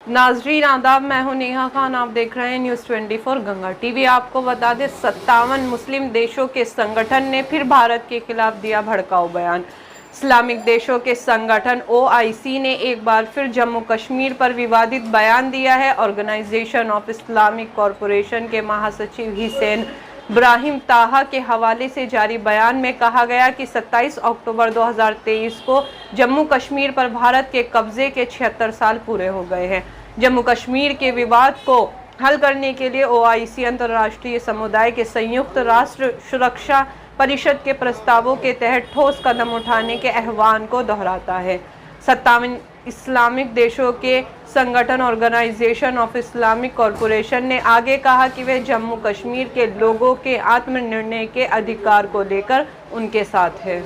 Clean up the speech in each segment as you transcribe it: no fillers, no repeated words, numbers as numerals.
नाजरीन आदाब, मैं हूं नेहा खान। आप देख रहे हैं न्यूज़ 24 गंगा टीवी। आपको बता दें 57 मुस्लिम देशों के संगठन ने फिर भारत के खिलाफ दिया भड़काऊ बयान। इस्लामिक देशों के संगठन OIC ने एक बार फिर जम्मू कश्मीर पर विवादित बयान दिया है। ऑर्गेनाइजेशन ऑफ इस्लामिक कॉरपोरेशन के महासचिव हिसैन इब्राहिम ताहा के हवाले से जारी बयान में कहा गया कि 27 अक्टूबर 2023 को जम्मू कश्मीर पर भारत के कब्जे के 76 साल पूरे हो गए हैं। जम्मू कश्मीर के विवाद को हल करने के लिए OIC अंतर्राष्ट्रीय समुदाय के संयुक्त राष्ट्र सुरक्षा परिषद के प्रस्तावों के तहत ठोस कदम उठाने के आह्वान को दोहराता है। 57 इस्लामिक देशों के संगठन ऑर्गेनाइजेशन ऑफ इस्लामिक कॉरपोरेशन ने आगे कहा कि वे जम्मू कश्मीर के लोगों के आत्मनिर्णय के अधिकार को लेकर उनके साथ है।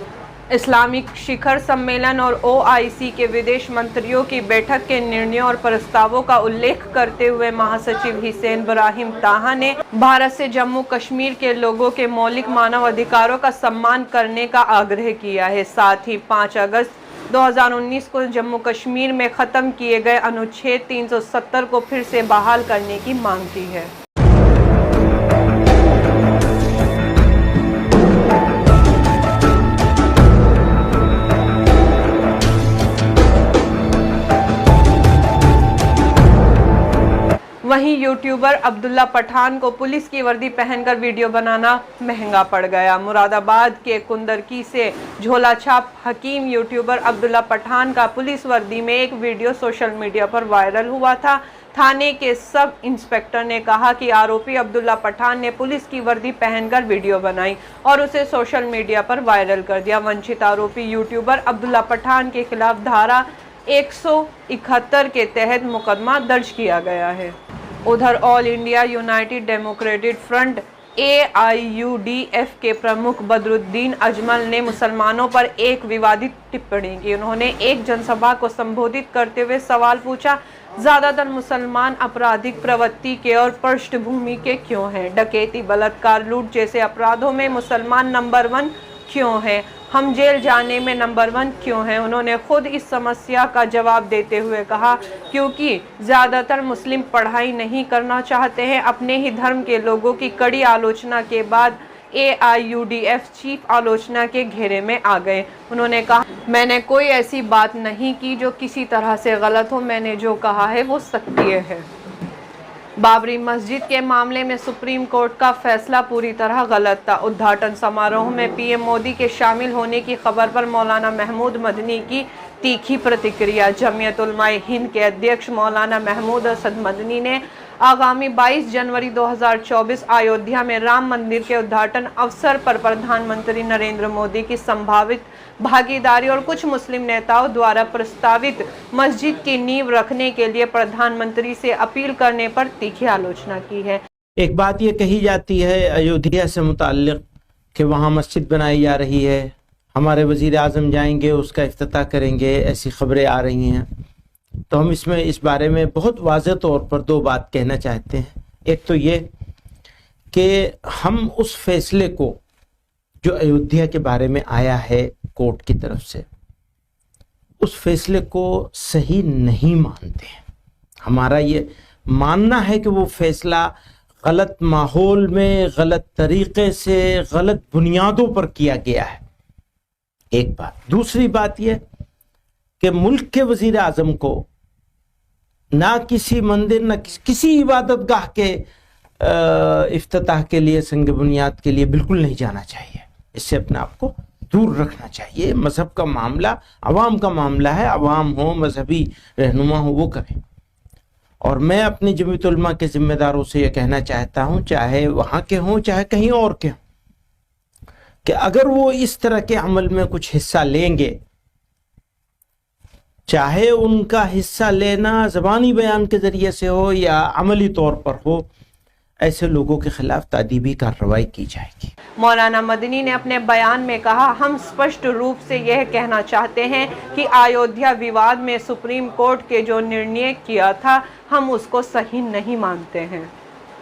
इस्लामिक शिखर सम्मेलन और OIC के विदेश मंत्रियों की बैठक के निर्णयों और प्रस्तावों का उल्लेख करते हुए महासचिव हिसैन इब्राहिम ताहा ने भारत से जम्मू कश्मीर के लोगों के मौलिक मानव अधिकारों का सम्मान करने का आग्रह किया है। साथ ही 5 अगस्त 2019 को जम्मू कश्मीर में ख़त्म किए गए अनुच्छेद 370 को फिर से बहाल करने की मांग की है। वहीं यूट्यूबर अब्दुल्ला पठान को पुलिस की वर्दी पहनकर वीडियो बनाना महंगा पड़ गया। मुरादाबाद के कुंदरकी से झोला छाप हकीम यूट्यूबर अब्दुल्ला पठान का पुलिस वर्दी में एक वीडियो सोशल मीडिया पर वायरल हुआ था। थाने के सब इंस्पेक्टर ने कहा कि आरोपी अब्दुल्ला पठान ने पुलिस की वर्दी पहनकर वीडियो बनाई और उसे सोशल मीडिया पर वायरल कर दिया। वंचित आरोपी यूट्यूबर अब्दुल्ला पठान के खिलाफ धारा 171 के तहत मुकदमा दर्ज किया गया है। उधर all India United democratic front AIUDF के प्रमुख बदरुद्दीन अजमल ने मुसलमानों पर एक विवादित टिप्पणी की। उन्होंने एक जनसभा को संबोधित करते हुए सवाल पूछा, ज्यादातर मुसलमान आपराधिक प्रवृत्ति के और पृष्ठभूमि के क्यों हैं? डकैती, बलात्कार, लूट जैसे अपराधों में मुसलमान नंबर 1 क्यों है? हम जेल जाने में नंबर 1 क्यों हैं? उन्होंने खुद इस समस्या का जवाब देते हुए कहा, क्योंकि ज़्यादातर मुस्लिम पढ़ाई नहीं करना चाहते हैं। अपने ही धर्म के लोगों की कड़ी आलोचना के बाद AIUDF चीफ आलोचना के घेरे में आ गए। उन्होंने कहा, मैंने कोई ऐसी बात नहीं की जो किसी तरह से गलत हो। मैंने जो कहा है वो सत्य है। बाबरी मस्जिद के मामले में सुप्रीम कोर्ट का फैसला पूरी तरह गलत था। उद्घाटन समारोह में PM मोदी के शामिल होने की खबर पर मौलाना महमूद मदनी की तीखी प्रतिक्रिया। जमीयत उलमाए हिंद के अध्यक्ष मौलाना महमूद असद मदनी ने आगामी 22 जनवरी 2024 अयोध्या में राम मंदिर के उद्घाटन अवसर पर प्रधानमंत्री नरेंद्र मोदी की संभावित भागीदारी और कुछ मुस्लिम नेताओं द्वारा प्रस्तावित मस्जिद की नींव रखने के लिए प्रधानमंत्री से अपील करने पर तीखी आलोचना की है। एक बात ये कही जाती है अयोध्या से मुताल्लिक कि वहाँ मस्जिद बनाई जा रही है, हमारे वजीर आज़म जाएंगे, उसका इफ्तिताह करेंगे, ऐसी खबरें आ रही हैं। तो हम इस बारे में बहुत वाज़ेह तौर पर 2 बात कहना चाहते हैं। एक तो ये कि हम उस फैसले को जो अयोध्या के बारे में आया है कोर्ट की तरफ से, उस फैसले को सही नहीं मानते हैं। हमारा ये मानना है कि वो फैसला गलत माहौल में, गलत तरीके से, गलत बुनियादों पर किया गया है। एक बात। दूसरी बात यह कि मुल्क के वजीर आजम को ना किसी मंदिर, ना किसी इबादत गाह के इफ्तिताह के लिए, संग बुनियाद के लिए बिल्कुल नहीं जाना चाहिए। इससे अपने आप को दूर रखना चाहिए। मजहब का मामला अवाम का मामला है, अवाम हो, मजहबी रहनुमा हो, वो करें। और मैं अपनी जमीयत उलमा के जिम्मेदारों से यह कहना चाहता हूँ, चाहे वहाँ के हों चाहे कहीं और के हों, कि अगर वो इस तरह के अमल में कुछ हिस्सा लेंगे, चाहे उनका हिस्सा लेना ज़बानी बयान के ज़रिए से हो या अमली तौर पर हो, ऐसे लोगों के खिलाफ तादीबी कार्रवाई की जाएगी। मौलाना मदनी ने अपने बयान में कहा, हम स्पष्ट रूप से यह कहना चाहते हैं कि अयोध्या विवाद में सुप्रीम कोर्ट के जो निर्णय किया था, हम उसको सही नहीं मानते हैं।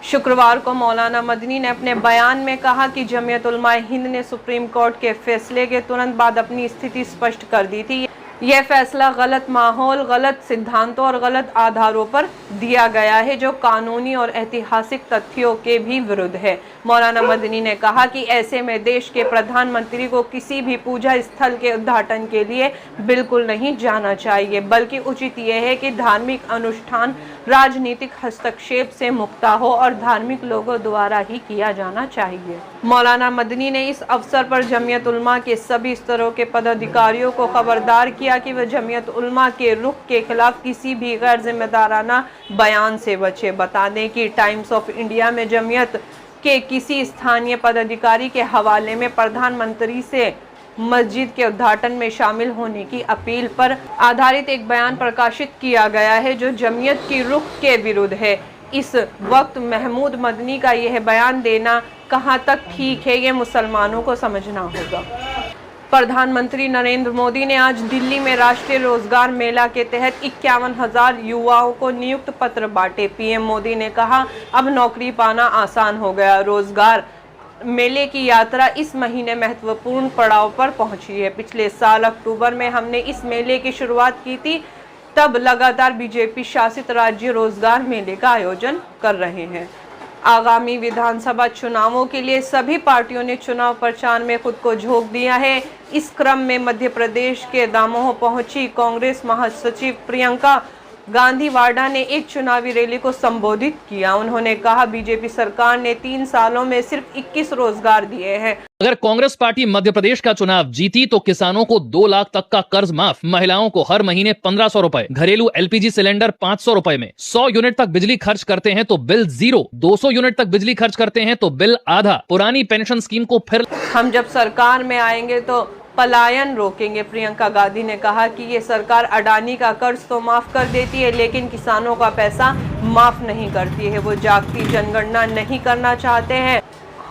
शुक्रवार को मौलाना मदनी ने अपने बयान में कहा कि जमीयत उलमाए हिंद ने सुप्रीम कोर्ट के फैसले के तुरंत बाद अपनी स्थिति स्पष्ट कर दी थी। यह फैसला गलत माहौल, गलत सिद्धांतों और गलत आधारों पर दिया गया है जो कानूनी और ऐतिहासिक तथ्यों के भी विरुद्ध है। मौलाना मदनी ने कहा कि ऐसे में देश के प्रधानमंत्री को किसी भी पूजा स्थल के उद्घाटन के लिए बिल्कुल नहीं जाना चाहिए, बल्कि उचित यह है कि धार्मिक अनुष्ठान राजनीतिक हस्तक्षेप से मुक्त हो और धार्मिक लोगों द्वारा ही किया जाना चाहिए। मौलाना मदनी ने इस अवसर पर जमीयत उलमा के सभी स्तरों के पदाधिकारियों को खबरदार किया कि वह जमीयत उलमा के रुख के खिलाफ किसी भी गैर जिम्मेदाराना बयान से बचे। बता दें कि टाइम्स ऑफ इंडिया में जमीयत के किसी स्थानीय पदाधिकारी के हवाले में प्रधानमंत्री से मस्जिद के उद्घाटन में शामिल होने की अपील पर आधारित एक बयान प्रकाशित किया गया है जो जमीयत की रुख के विरुद्ध है। इस वक्त महमूद मदनी का यह बयान देना कहां तक ठीक है, ये मुसलमानों को समझना होगा। प्रधानमंत्री नरेंद्र मोदी ने आज दिल्ली में राष्ट्रीय रोजगार मेला के तहत 51,000 युवाओं को नियुक्त पत्र बांटे। पीएम मोदी ने कहा, अब नौकरी पाना आसान हो गया। रोजगार मेले की यात्रा इस महीने महत्वपूर्ण पड़ाव पर पहुंची है। पिछले साल अक्टूबर में हमने इस मेले की शुरुआत की थी। तब लगातार बीजेपी शासित राज्य रोजगार मेले का आयोजन कर रहे हैं। आगामी विधानसभा चुनावों के लिए सभी पार्टियों ने चुनाव प्रचार में खुद को झोंक दिया है। इस क्रम में मध्य प्रदेश के दामोह पहुंची कांग्रेस महासचिव प्रियंका गांधी वाड्रा ने एक चुनावी रैली को संबोधित किया। उन्होंने कहा, बीजेपी सरकार ने 3 सालों में सिर्फ 21 रोजगार दिए हैं। अगर कांग्रेस पार्टी मध्य प्रदेश का चुनाव जीती तो किसानों को 2 लाख तक का कर्ज माफ, महिलाओं को हर महीने 1500 रुपए, घरेलू एलपीजी सिलेंडर 500 रुपए में, 100 यूनिट तक बिजली खर्च करते हैं तो बिल 0, 200 यूनिट तक बिजली खर्च करते हैं तो बिल आधा। पुरानी पेंशन स्कीम को फिर हम जब सरकार में आएंगे तो पलायन रोकेंगे। प्रियंका गांधी ने कहा कि ये सरकार अडानी का कर्ज तो माफ कर देती है लेकिन किसानों का पैसा माफ नहीं करती है। वो जागती जनगणना नहीं करना चाहते हैं।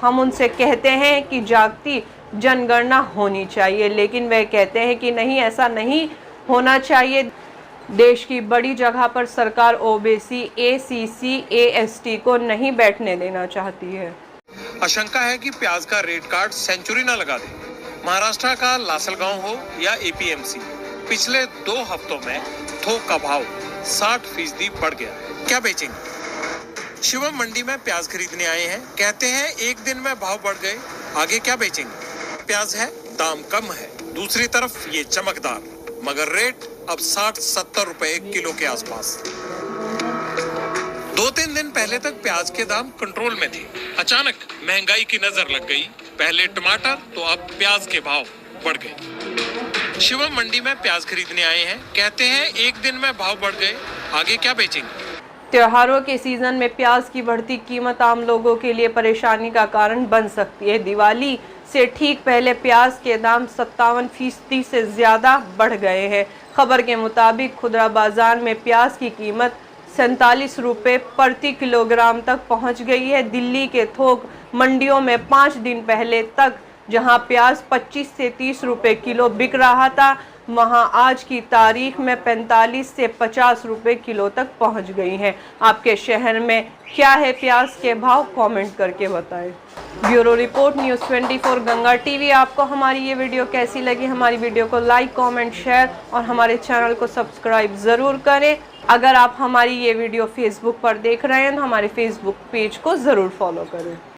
हम उनसे कहते हैं कि जागती जनगणना होनी चाहिए, लेकिन वे कहते हैं कि नहीं, ऐसा नहीं होना चाहिए। देश की बड़ी जगह पर सरकार ओबीसी, एसीसी, एएसटी को नहीं बैठने देना चाहती है। आशंका है कि प्याज का रेट कार्ड सेंचुरी न लगा दे। महाराष्ट्र का लासलगांव हो या एपीएमसी, पिछले 2 हफ्तों में थोक का भाव 60% बढ़ गया। क्या बेचेंगे? शिवम मंडी में प्याज खरीदने आए हैं, कहते हैं एक दिन में भाव बढ़ गए, आगे क्या बेचेंगे? प्याज है, दाम कम है, दूसरी तरफ ये चमकदार, मगर रेट अब 60-70 रुपए किलो के आसपास। 2-3 दिन पहले तक प्याज के दाम कंट्रोल में थे। अचानक महंगाई की नजर लग गई। पहले टमाटर तो अब प्याज के भाव बढ़ गए। शिवम मंडी में प्याज खरीदने आए हैं, कहते हैं एक दिन में भाव बढ़ गए, आगे क्या बेचेंगे? त्योहारों के सीजन में प्याज की बढ़ती कीमत आम लोगों के लिए परेशानी का कारण बन सकती है। दिवाली से ठीक पहले प्याज के दाम 57% से ज्यादा बढ़ गए हैं। खबर के मुताबिक खुदरा बाजार में प्याज की कीमत 47 रुपये प्रति किलोग्राम तक पहुंच गई है। दिल्ली के थोक मंडियों में 5 दिन पहले तक जहां प्याज 25 से 30 रुपये किलो बिक रहा था, वहां आज की तारीख में 45 से 50 रुपये किलो तक पहुंच गई हैं। आपके शहर में क्या है प्याज के भाव? कमेंट करके बताएं। Bureau report, news 24 Ganga TV. आपको हमारी ये वीडियो कैसी लगी? हमारी वीडियो को लाइक, कमेंट, शेयर और हमारे चैनल को सब्सक्राइब ज़रूर करें। अगर आप हमारी ये वीडियो फेसबुक पर देख रहे हैं तो हमारे फेसबुक पेज को ज़रूर फॉलो करें।